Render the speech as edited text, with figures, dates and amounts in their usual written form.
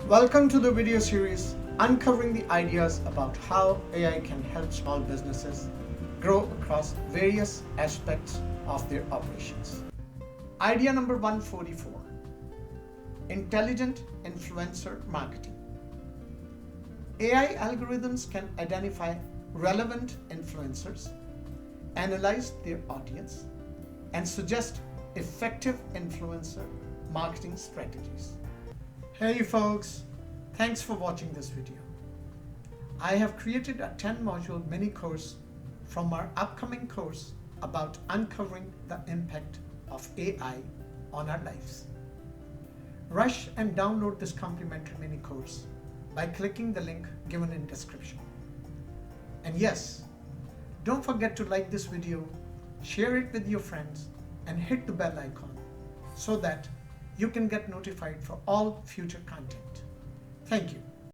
Welcome to the video series uncovering the ideas about how AI can help small businesses grow across various aspects of their operations. Idea number 144: Intelligent Influencer Marketing. AI algorithms can identify relevant influencers, analyze their audience, and suggest effective influencer marketing strategies. Hey folks, thanks for watching this video. I have created a 10-module mini course from our upcoming course about uncovering the impact of AI on our lives. Rush and download this complimentary mini course by clicking the link given in description. And yes, don't forget to like this video, share it with your friends, and hit the bell icon so that you can get notified for all future content. Thank you.